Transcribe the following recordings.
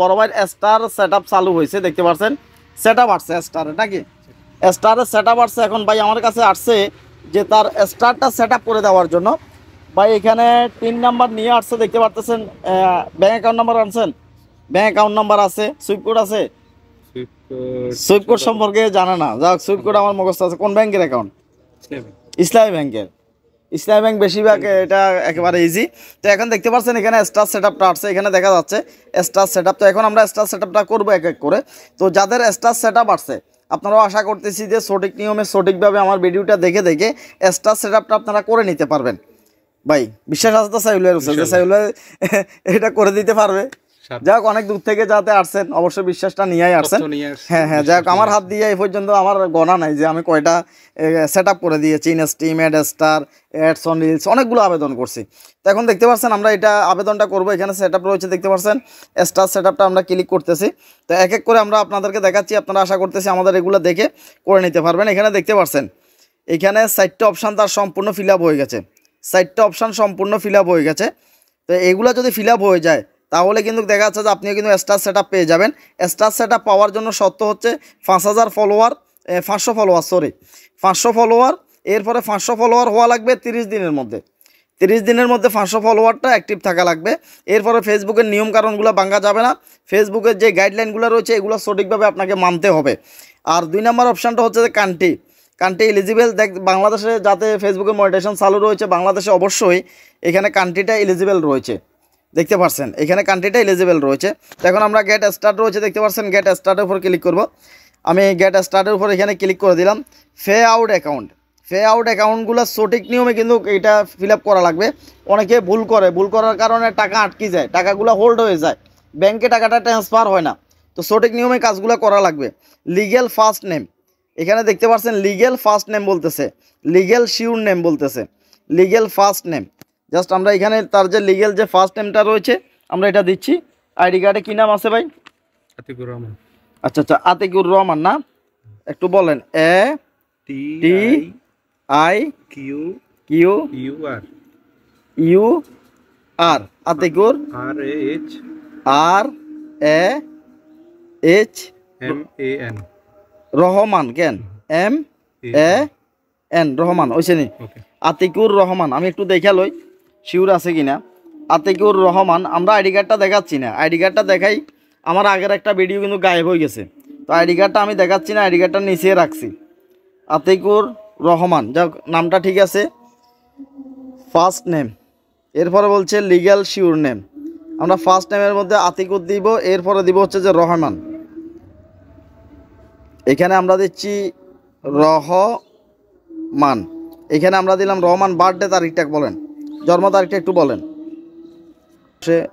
বড় ভাই star setup চালু হয়েছে, দেখতে পাচ্ছেন সেটআপ আসছে স্টারে নাকি স্টারের সেটআপ আসছে। এখন ভাই আমার কাছে আসছে যে তার স্টারটা সেটআপ করে দেওয়ার জন্য। ভাই এখানে 3 নাম্বার নিয়ে আসছে, দেখতে পাচ্ছেন। ব্যাংক অ্যাকাউন্ট নাম্বার আনছেন? ব্যাংক অ্যাকাউন্ট নাম্বার আছে, সুইফট কোড আছে। সুইফট কোড সম্পর্কে জানা না, যাক সুইফট কোড আমার মুখস্থ আছে। কোন ব্যাংকের অ্যাকাউন্ট? ইসলামী ব্যাংকের। ইসলামী ব্যাংক বেশিরভাগ এটা একেবারে ইজি। তো এখন দেখতে পাচ্ছেন এখানে স্টার সেটআপটা আসছে, এখানে দেখা যাচ্ছে স্টার সেটআপ। তো এখন আমরা স্টার সেটআপটা করবো এক এক করে। তো যাদের স্টার সেটআপ আসছে আপনারাও আশা করতেছি যে সঠিক নিয়মে সঠিকভাবে আমার ভিডিওটা দেখে দেখে স্টার সেটআপটা আপনারা করে নিতে পারবেন। ভাই বিশ্বাস আছে তো সাইউল এটা করে দিতে পারবে? যাক অনেক দূর থেকে যাতে আসছেন অবশ্যই বিশ্বাসটা নিয়েই আসছেন। হ্যাঁ যাক আমার হাত দিয়ে এই পর্যন্ত আমার গণা নাই যে আমি কয়টা সেটআপ করে দিয়েছি। ইনস্টিম, অ্যাড স্টার, অ্যাডস অন রিলস অনেকগুলো আবেদন করছি। তো এখন দেখতে পাচ্ছেন আমরা এটা আবেদনটা করব। এখানে সেটআপ রয়েছে, দেখতে পাচ্ছেন স্টার সেটআপটা আমরা ক্লিক করতেছি। তো এক এক করে আমরা আপনাদেরকে দেখাচ্ছি, আপনারা আশা করতেছি আমাদের এগুলো দেখে করে নিতে পারবেন। এখানে দেখতে পাচ্ছেন এখানে 4টা অপশান তার সম্পূর্ণ ফিল আপ হয়ে গেছে। 4টা অপশান সম্পূর্ণ ফিল আপ হয়ে গেছে। তো এগুলো যদি ফিল আপ হয়ে যায় তাহলে কিন্তু দেখা যাচ্ছে যে আপনিও কিন্তু স্টার সেটআপ পেয়ে যাবেন। স্টার সেটআপ পাওয়ার জন্য শর্ত হচ্ছে 5,000 ফলোয়ার, 500 ফলোয়ার, 500 ফলোয়ার। এরপরে 500 ফলোয়ার হওয়া লাগবে 30 দিনের মধ্যে। 30 দিনের মধ্যে 500 ফলোয়ারটা অ্যাক্টিভ থাকা লাগবে। এরপরে ফেসবুকের নিয়মকানুনগুলো ভাঙা যাবে না, ফেসবুকের যে গাইডলাইনগুলো রয়েছে এগুলো সঠিকভাবে আপনাকে মানতে হবে। আর 2 নম্বর অপশানটা হচ্ছে যে কান্ট্রি এলিজিবল। বাংলাদেশে যাতে ফেসবুকের মনিটাইজেশন চালু রয়েছে, বাংলাদেশে অবশ্যই এখানে কান্ট্রিটা এলিজিবল রয়েছে, দেখতে পাচ্ছেন এখানে কান্ট্রিটা এলিজিবল রয়েছে। তো এখন আমরা গেট স্টার্ট রয়েছে, দেখতে পাচ্ছেন গেট স্টার্টের উপর ক্লিক করব। আমি গেট স্টার্টের উপর এখানে ক্লিক করে দিলাম। ফে আউট অ্যাকাউন্টগুলো সঠিক নিয়মে কিন্তু এটা ফিল আপ করা লাগবে। অনেকে ভুল করার কারণে টাকা আটকে যায়, টাকাগুলো হোল্ড হয়ে যায়, ব্যাংকে টাকাটা ট্রান্সফার হয় না। তো সঠিক নিয়মে কাজগুলো করা লাগবে। লিগ্যাল ফার্স্ট নেম, এখানে দেখতে পাচ্ছেন লিগ্যাল ফার্স্ট নেম বলতেছে, লিগ্যাল শিওর নেম বলতেছে, লিগ্যাল ফার্স্ট নেম। জাস্ট আমরা এখানে তার যে লিগ্যাল যে ফার্স্ট নেমটা রয়েছে আমরা এটা দিচ্ছি। আইডি কার্ডে কী নাম আছে ভাই? আতিকুর রহমান। আচ্ছা আতিকুর রহমান না, একটু বলেন। ATIQUR আতিকুর, RAHMAN রহমান, কেন MAN রহমান ওইছে নি? আতিকুর রহমান। আমি একটু দেখা লই শিওর আছে কিনা। আতিকুর রহমান। আমরা আইডি কার্ডটা দেখাচ্ছি না, আইডি কার্ডটা দেখাই। আমার আগের একটা ভিডিও কিন্তু গায়েব হয়ে গেছে, তো আইডি কার্ডটা আমি দেখাচ্ছি না, আইডি কার্ডটা নিচে রাখছি। আতিকুর রহমান, যাক নামটা ঠিক আছে। ফার্স্ট নেম, এরপরে বলছে লিগ্যাল শিওর নেম। আমরা ফার্স্ট নেমের মধ্যে আতিকুর দিব, এরপরে দিব হচ্ছে যে রহমান। এখানে আমরা দিচ্ছি রহমান, এখানে আমরা দিলাম রহমান। বার্থডে তারিখটা বলেন, জন্ম তারিখটা একটু বলেন।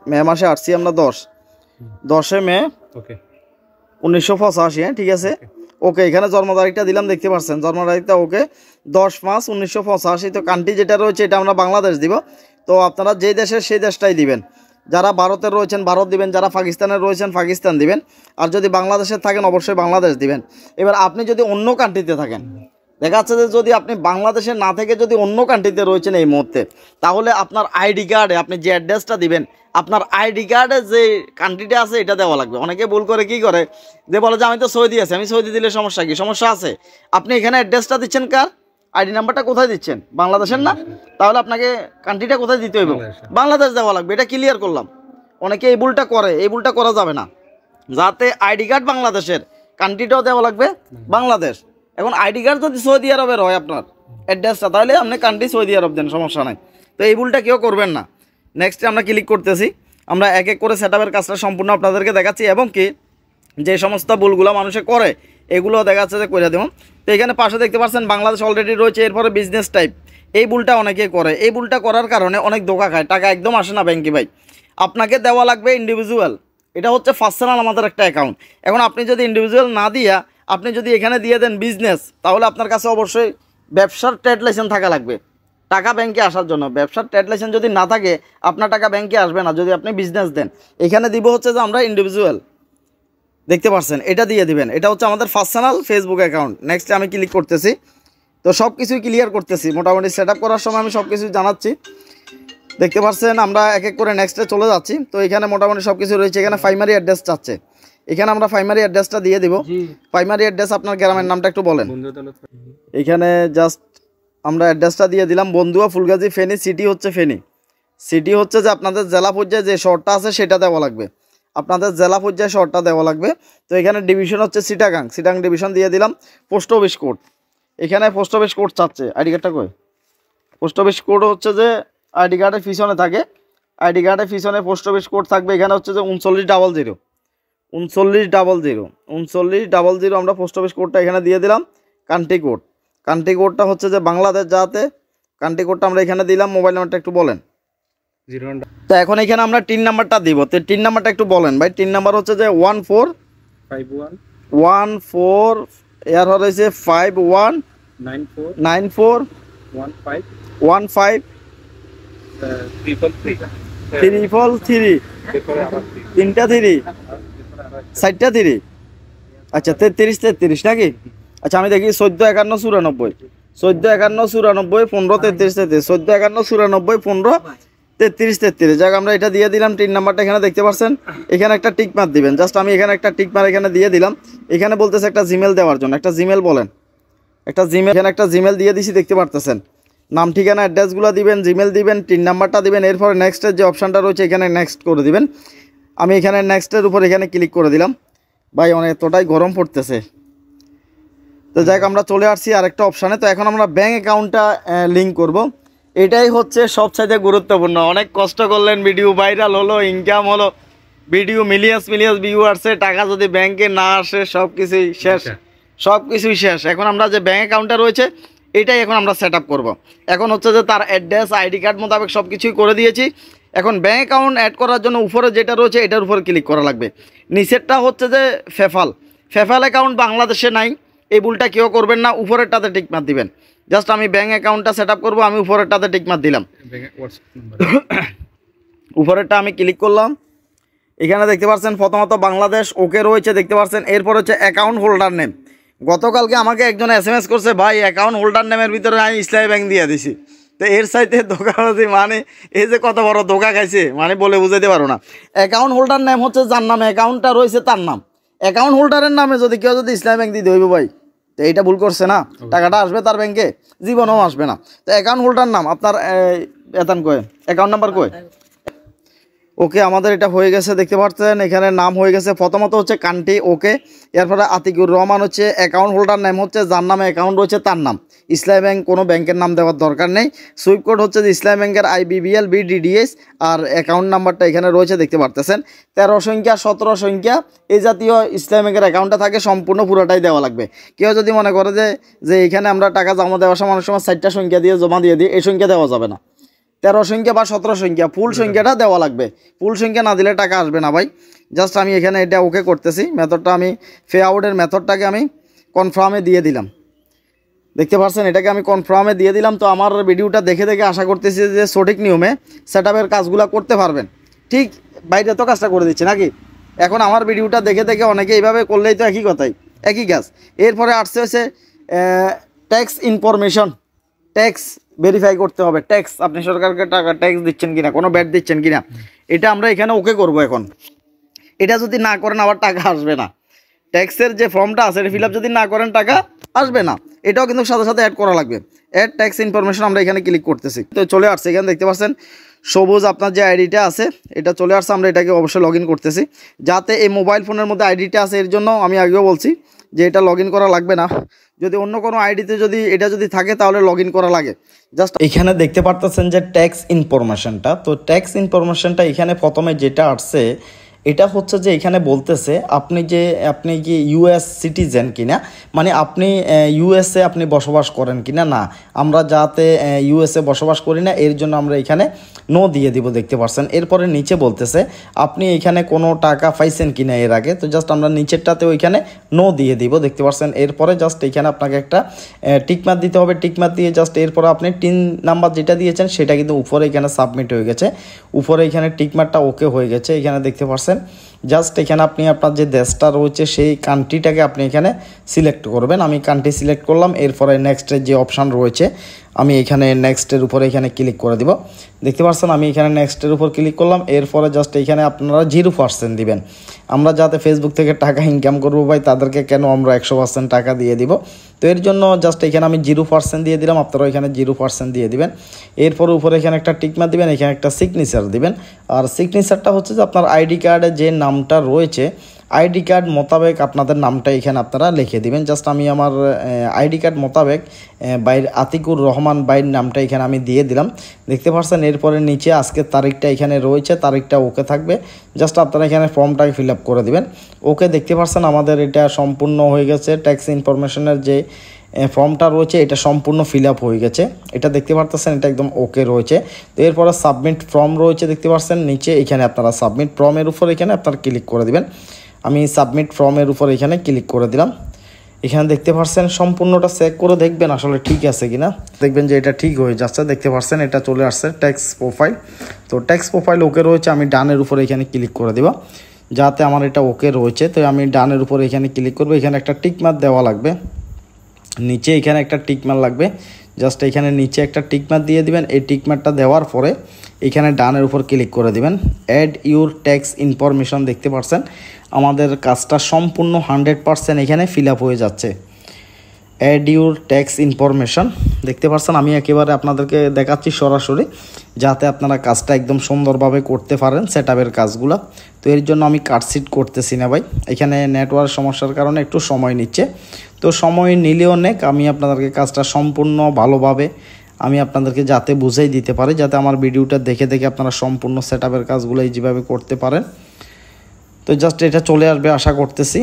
মে মাসে আসছি আমরা 10 মে 1985। হ্যাঁ ঠিক আছে, ওকে। এখানে জন্ম তারিখটা দিলাম, দেখতে পাচ্ছেন জন্ম তারিখটা ওকে 10/5/1985। তো কান্ট্রি যেটা রয়েছে এটা আমরা বাংলাদেশ দিব। তো আপনারা যে দেশের সেই দেশটাই দিবেন। যারা ভারতের রয়েছেন ভারত দিবেন, যারা পাকিস্তানের রয়েছেন পাকিস্তান দিবেন, আর যদি বাংলাদেশের থাকেন অবশ্যই বাংলাদেশ দিবেন। এবার আপনি যদি অন্য কান্ট্রিতে থাকেন, দেখা যাচ্ছে যে যদি আপনি বাংলাদেশে না থেকে যদি অন্য কান্ট্রিতে রয়েছেন এই মুহূর্তে, তাহলে আপনার আইডি কার্ডে আপনি যে অ্যাড্রেসটা দিবেন, আপনার আইডি কার্ডে যে কান্ট্রিটা আছে এটা দেওয়া লাগবে। অনেকে ভুল করে কি করে, যে বলে যে আমি তো সৌদি আছি, আমি সৌদি দিলে সমস্যা কি? সমস্যা আছে। আপনি এখানে অ্যাড্রেসটা দিচ্ছেন কার, আইডি নাম্বারটা কোথায় দিচ্ছেন? বাংলাদেশের না? তাহলে আপনাকে কান্ট্রিটা কোথায় দিতে হইব? বাংলাদেশ দেওয়া লাগবে। এটা ক্লিয়ার করলাম। অনেকে এই ভুলটা করে, এই ভুলটা করা যাবে না। যাতে আইডি কার্ড বাংলাদেশের, কান্ট্রিটাও দেওয়া লাগবে বাংলাদেশ। এখন আইডি কার্ড যদি সৌদি আরবের হয় আপনার অ্যাড্রেসটা, তাহলে আপনি কান্ট্রি সৌদি আরব দেন, সমস্যা নাই। তো এই ভুলটা কেউ করবেন না। নেক্সটে আমরা ক্লিক করতেছি। আমরা এক এক করে সেটআপের কাজটা সম্পূর্ণ আপনাদেরকে দেখাচ্ছি, এবং কি যে সমস্ত ভুলগুলো মানুষে করে এগুলো দেখাচ্ছে যে করে দেবো। তো এখানে পাশে দেখতে পাচ্ছেন বাংলাদেশ অলরেডি রয়েছে, এরপরে বিজনেস টাইপ। এই ভুলটা অনেকে করে, এই ভুলটা করার কারণে অনেক ধোকা খায়, টাকা একদম আসে না ব্যাংকে ভাই। আপনাকে দেওয়া লাগবে ইন্ডিভিজুয়াল, এটা হচ্ছে পার্সোনাল আমাদের একটা অ্যাকাউন্ট। এখন আপনি যদি ইন্ডিভিজুয়াল না দিয়া আপনি যদি এখানে দিয়ে দেন বিজনেস, তাহলে আপনার কাছে অবশ্যই ব্যবসার ট্রেড লাইসেন্স থাকা লাগবে টাকা ব্যাংকে আসার জন্য। ব্যবসার ট্রেড লাইসেন্স যদি না থাকে আপনার টাকা ব্যাংকে আসবে না যদি আপনি বিজনেস দেন। এখানে দিব হচ্ছে যে আমরা ইন্ডিভিজুয়াল, দেখতে পাচ্ছেন এটা দিয়ে দিবেন। এটা হচ্ছে আমাদের পার্সোনাল ফেসবুক অ্যাকাউন্ট। নেক্সটে আমি ক্লিক করতেছি। তো সব কিছুই ক্লিয়ার করতেছি, মোটামুটি সেট আপ করার সময় আমি সব কিছু জানাচ্ছি। দেখতে পাচ্ছেন আমরা এক এক করে নেক্সটে চলে যাচ্ছি। তো এখানে মোটামুটি সব কিছু রয়েছে। এখানে প্রাইমারি অ্যাড্রেস চাচ্ছে, এখানে আমরা প্রাইমারি অ্যাড্রেসটা দিয়ে দিব। প্রাইমারি অ্যাড্রেস আপনার গ্রামের নামটা একটু বলেন। এখানে জাস্ট আমরা অ্যাড্রেসটা দিয়ে দিলাম, বন্ধুয়া ফুলগাজী ফেনী, সিটি হচ্ছে ফেনী। সিটি হচ্ছে যে আপনাদের জেলা পর্যায়ে যে শহরটা আছে সেটা দেওয়া লাগবে, আপনাদের জেলা পর্যায়ে শহরটা দেওয়া লাগবে। তো এখানে ডিভিশন হচ্ছে চিটাগাং, চিটাগাং ডিভিশন দিয়ে দিলাম। পোস্ট অফিস কোড, এখানে পোস্ট অফিস কোড চাচ্ছে। আইডি কার্ডটা কই? পোস্ট অফিস কোড হচ্ছে যে আইডি কার্ডের পিছনে থাকে, আইডি কার্ডের পিছনে পোস্ট অফিস কোড থাকবে। এখানে হচ্ছে যে 3900 3900 আমরা পোস্ট অফিস কোডটা এখানে দিয়ে দিলাম। কান্ট্রি কোড, কান্ট্রি কোডটা হচ্ছে যে বাংলাদেশ, যাতে কান্ট্রি কোডটা আমরা এখানে দিলাম। মোবাইল নাম্বারটা একটু বলেন। তো এখন এখানে আমরা টিন নাম্বারটা দিব। তো টিন নাম্বারটা একটু বলেন ভাই। টিন নাম্বার হচ্ছে যে 14 এর হয়েছে 5194 333 তিনটা 3 চারটা 3, আচ্ছা 33 নাকি? আচ্ছা আমি দেখি 145194 15 33 145194 15 33। যাক আমরা এটা দিয়ে দিলাম। টিন নাম্বারটা এখানে দেখতে পাচ্ছেন, এখানে একটা টিক মার্ক দিবেন। জাস্ট আমি এখানে একটা টিক মার্ক এখানে দিয়ে দিলাম। এখানে বলতেছে একটা জিমেল দেওয়ার জন্য, একটা জিমেল বলেন, একটা জিমেল। এখানে একটা জিমেল দিয়ে দিছি, দেখতে পারতেছেন। নাম ঠিকানা অ্যাড্রেসগুলো দিবেন, জিমেল দিবেন, টিন নাম্বারটা দিবেন। এরপরে নেক্সটের যে অপশানটা রয়েছে এখানে নেক্সট করে দিবেন। আমি এখানে নেক্সটের উপর এখানে ক্লিক করে দিলাম। ভাই অনেক এতটাই গরম পড়তেছে। তো যাক আমরা চলে আসছি আরেকটা অপশানে। তো এখন আমরা ব্যাঙ্ক অ্যাকাউন্টটা লিঙ্ক করব। এটাই হচ্ছে সবচাইতে গুরুত্বপূর্ণ। অনেক কষ্ট করলেন, ভিডিও ভাইরাল হলো, ইনকাম হলো, ভিডিও মিলিয়ন্স ভিউ আসছে, টাকা যদি ব্যাংকে না আসে সব কিছুই শেষ, সব কিছুই শেষ। এখন আমরা যে ব্যাঙ্ক অ্যাকাউন্টটা রয়েছে এটাই এখন আমরা সেট আপ করবো। এখন হচ্ছে যে তার অ্যাড্রেস, আইডি কার্ড মোতাবেক সব কিছুই করে দিয়েছি। এখন ব্যাঙ্ক অ্যাকাউন্ট অ্যাড করার জন্য উপরে যেটা রয়েছে এটার উপর ক্লিক করা লাগবে। নিচেরটা হচ্ছে যে ফেফাল অ্যাকাউন্ট বাংলাদেশে নাই, এই ভুলটা কেউ করবেন না। উপরেরটাতে টিক মার দিবেন। জাস্ট আমি ব্যাঙ্ক অ্যাকাউন্টটা সেট আপ করবো, আমি উপরেরটাতে টিক মার দিলাম। উপরেরটা আমি ক্লিক করলাম। এখানে দেখতে পাচ্ছেন প্রথমত বাংলাদেশ ওকে রয়েছে, দেখতে পাচ্ছেন। এরপর হচ্ছে অ্যাকাউন্ট হোল্ডার নেম। গতকালকে আমাকে একজন SMS করছে, ভাই অ্যাকাউন্ট হোল্ডার নেমের ভিতরে আমি ইসলামী ব্যাংক দিয়ে দিছি। তো এর সাইতে ধোকাবাজি, মানে এই যে কত বড় ধোকা খাইছে, মানে বলে বুঝাইতে পারো না। অ্যাকাউন্ট হোল্ডার নেম হচ্ছে যার নামে অ্যাকাউন্টটা রয়েছে তার নাম। অ্যাকাউন্ট হোল্ডারের নামে যদি কেউ যদি ইসলামী ব্যাংক দিয়ে হইব ভাই, তো এইটা ভুল করছে না, টাকাটা আসবে তার ব্যাংকে, জীবনেও আসবে না। তো অ্যাকাউন্ট হোল্ডার নাম আপনার এতান কয়, অ্যাকাউন্ট নাম্বার কয়। ওকে আমাদের এটা হয়ে গেছে, দেখতে পাচ্ছেন এখানে নাম হয়ে গেছে। প্রথমত হচ্ছে কান্ট্রি ওকে, এরপরে আতিকুর রহমান হচ্ছে অ্যাকাউন্ট হোল্ডার নেম হচ্ছে যার নামে অ্যাকাউন্ট রয়েছে তার নাম। ইসলামী ব্যাংক কোনো ব্যাংকের নাম দেওয়ার দরকার নেই। সুইফট কোড হচ্ছে যে ইসলামী ব্যাংকের IBBL BDDS, আর অ্যাকাউন্ট নাম্বারটা এখানে রয়েছে, দেখতে পারতেছেন 13 সংখ্যা 17 সংখ্যা এই জাতীয় ইসলামী ব্যাংকের অ্যাকাউন্টটা থাকে, সম্পূর্ণ পুরোটাই দেওয়া লাগবে। কেউ যদি মনে করে যে এখানে আমরা টাকা জমা দেওয়ার সময় অনেক সময় 4টা সংখ্যা দিয়ে জমা দিয়ে দিই, এই সংখ্যা দেওয়া যাবে না। 13 সংখ্যা বা 17 সংখ্যা ফুল সংখ্যাটা দেওয়া লাগবে। ফুল সংখ্যা না দিলে টাকা আসবে না ভাই। জাস্ট আমি এখানে এটা ওকে করতেছি। মেথডটা আমি পে আউটের মেথডটাকে আমি কনফার্মে দিয়ে দিলাম, দেখতে পাচ্ছেন এটাকে আমি কনফার্মে দিয়ে দিলাম। তো আমার ভিডিওটা দেখে আশা করতেছি যে সঠিক নিয়মে সেট আপের কাজগুলো করতে পারবেন। ঠিক বাইরে তো কাজটা করে দিচ্ছে নাকি? এখন আমার ভিডিওটা দেখে অনেকে এইভাবে করলেই তো একই কথাই, একই কাজ। এরপরে আসছে হচ্ছে ট্যাক্স ইনফরমেশন, ট্যাক্স ভেরিফাই করতে হবে। ট্যাক্স, আপনি সরকারকে টাকা ট্যাক্স দিচ্ছেন কিনা, কোনো ব্যাট দিচ্ছেন কিনা, এটা আমরা এখানে ওকে করব। এখন এটা যদি না করেন আবার টাকা আসবে না। ট্যাক্সের যে ফর্মটা আছে এটা ফিল আপ যদি না করেন টাকা আসবে না। এটাও কিন্তু সাথে সাথে অ্যাড করা লাগবে। অ্যাড ট্যাক্স ইনফরমেশন আমরা এখানে ক্লিক করতেছি। তো চলে আসছে, এখানে দেখতে পাচ্ছেন সবুজ আপনার যে আইডিটা আছে এটা চলে আসছে। আমরা এটাকে অবশ্যই লগ ইন করতেছি, যাতে এই মোবাইল ফোনের মধ্যে আইডিটা আছে। এর জন্য আমি আগেও বলছি যে এটা লগ ইন করা লাগবে না। যদি অন্য কোনো আইডিতে এটা যদি থাকে তাহলে লগ ইন করা লাগে। জাস্ট এখানে দেখতে পারতেছেন যে ট্যাক্স ইনফরমেশনটা। তো ট্যাক্স ইনফরমেশনটা এখানে প্রথমে যেটা আসছে এটা হচ্ছে যে এখানে বলতেছে আপনি কি US সিটিজেন কিনা, মানে আপনি USA আপনি বসবাস করেন কিনা। না, আমরা যাতে USA বসবাস করি না, এর জন্য আমরা এখানে নো দিয়ে দিব, দেখতে পাচ্ছেন। এরপরে নিচে বলতেছে আপনি এখানে কোনো টাকা পাইছেন কিনা এর আগে। তো জাস্ট আমরা নিচেরটাতে ওইখানে নো দিয়ে দিব, দেখতে পাচ্ছেন। এরপরে জাস্ট এখানে আপনাকে একটা টিকমার দিতে হবে। টিকমার দিয়ে জাস্ট এরপরে আপনি টিন নাম্বার যেটা দিয়েছেন সেটা কিন্তু উপরে এখানে সাবমিট হয়ে গেছে। উপরে এখানে টিকমারটা ওকে হয়ে গেছে, এখানে দেখতে পাচ্ছেন। জাস্ট এখানে আপনি আপনার যে দেশটা রয়েছে সেই কান্ট্রিটাকে আপনি এখানে সিলেক্ট করবেন। আমি কান্ট্রি সিলেক্ট করলাম, এরপরে নেক্সটের যে অপশান রয়েছে আমি এখানে নেক্সটের উপরে এখানে ক্লিক করে দিব। দেখতে পাচ্ছেন আমি এখানে নেক্সটের উপর ক্লিক করলাম, এরপরে জাস্ট এখানে আপনারা 0% দিবেন। আমরা যাতে ফেসবুক থেকে টাকা ইনকাম করবো ভাই, তাদেরকে কেন আমরা 100% টাকা দিয়ে দিব। তো এর জন্য জাস্ট এখানে আমি 0% দিয়ে দিলাম, আপনারা এখানে 0% দিয়ে দিবেন। এরপর উপরে এখানে একটা টিকমার্ক দিবেন, এখানে একটা সিগনেচার দিবেন। আর সিগনেচারটা হচ্ছে যে আপনার আইডি কার্ডে যে নামটা রয়েছে আইডি কার্ড মোতাবেক আপনাদের নামটা এখানে আপনারা লিখে দিবেন। জাস্ট আমি আমার আইডি কার্ড মোতাবেক বাইর আতিকুর রহমান বাইর নামটা এখানে আমি দিয়ে দিলাম। দেখতে পাচ্ছেন এরপরে নিচে আজকের তারিখটা এখানে রয়েছে, তারিখটা ওকে থাকবে। জাস্ট আপনারা এখানে ফর্মটাকে ফিল আপ করে দিবেন। ওকে, দেখতে পাচ্ছেন আমাদের এটা সম্পূর্ণ হয়ে গেছে। ট্যাক্স ইনফরমেশনের যে ফর্মটা রয়েছে এটা সম্পূর্ণ ফিল আপ হয়ে গেছে, এটা দেখতে পারতেছেন, এটা একদম ওকে রয়েছে। তো এরপরে সাবমিট ফর্ম রয়েছে, দেখতে পাচ্ছেন নিচে, এখানে আপনারা সাবমিট ফর্মের উপর এখানে আপনারা ক্লিক করে দিবেন। আমি সাবমিট ফর্মের উপর এখানে ক্লিক করে দিলাম। এখানে দেখতে পাচ্ছেন সম্পূর্ণটা চেক করে দেখবেন আসলে ঠিক আছে কিনা, দেখবেন যে এটা ঠিক হয়ে যাচ্ছে। দেখতে পাচ্ছেন এটা চলে আসছে ট্যাক্স প্রোফাইল। তো ট্যাক্স প্রোফাইল ওকে রয়েছে, আমি ডানের উপর এখানে ক্লিক করে দিব যাতে আমার এটা ওকে রয়েছে। তো আমি ডানের উপর এখানে ক্লিক করব, এখানে একটা টিকমার্ক দেওয়া লাগবে, নিচে এখানে একটা টিকমার্ক লাগবে। জাস্ট এখানে নিচে একটা টিকমার্ক দিয়ে দিবেন। এই টিকমার্কটা দেওয়ার পরে এখানে ডানের উপর ক্লিক করে দিবেন। অ্যাড ইউর ট্যাক্স ইনফরমেশন, দেখতে পাচ্ছেন আমাদের কাজটা সম্পূর্ণ 100% এখানে ফিল আপ হয়ে যাচ্ছে। অ্যাড ইউর ট্যাক্স ইনফরমেশন, দেখতে পাচ্ছেন আমি একেবারে আপনাদেরকে দেখাচ্ছি সরাসরি, যাতে আপনারা কাজটা একদম সুন্দরভাবে করতে পারেন সেটআপের কাজগুলো। তো এর জন্য আমি কাটশিট করতেছি না ভাই, এখানে নেটওয়ার্ক সমস্যার কারণে একটু সময় নিচ্ছে। তো সময় নিলেও নেক, আমি আপনাদেরকে কাজটা সম্পূর্ণ ভালোভাবে আমি আপনাদেরকে যাতে বুঝাই দিতে পারি, যাতে আমার ভিডিওটা দেখে দেখে আপনারা সম্পূর্ণ সেটআপের কাজগুলো যেভাবে করতে পারেন। তো জাস্ট এটা চলে আসবে আশা করতেছি,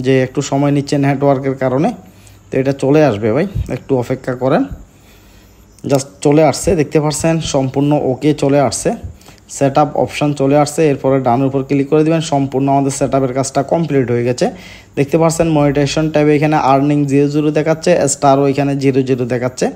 যে একটু সময় নিচ্ছে নেটওয়ার্কের কারণে। তো এটা চলে আসবে ভাই, একটু অপেক্ষা করেন। জাস্ট চলে আসছে, দেখতে পাচ্ছেন সম্পূর্ণ ওকে চলে আসছে, সেটআপ অপশান চলে আসছে। এরপরে ডানের উপর ক্লিক করে দিবেন, সম্পূর্ণ আমাদের সেটআপের কাজটা কমপ্লিট হয়ে গেছে। দেখতে পাচ্ছেন মনিটাইজেশন ট্যাবে এখানে আর্নিং 0 দেখাচ্ছে, স্টারও এখানে 0 দেখাচ্ছে।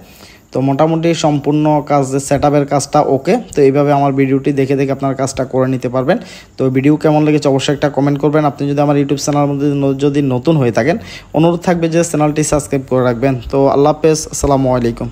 তো মোটামুটি সম্পূর্ণ কাজ সেটআপের কাজটা ওকে। তো এইভাবে আমার ভিডিওটি দেখে দেখে আপনার কাজটা করে নিতে পারবেন। তো ভিডিও কেমন লেগেছে অবশ্যই একটা কমেন্ট করবেন। আপনি যদি আমার ইউটিউব চ্যানেলের মধ্যে যদি নতুন হয়ে থাকেন, অনুরোধ থাকবে যে চ্যানেলটি সাবস্ক্রাইব করে রাখবেন। তো আল্লাহ হাফেজ, আসসালামু আলাইকুম।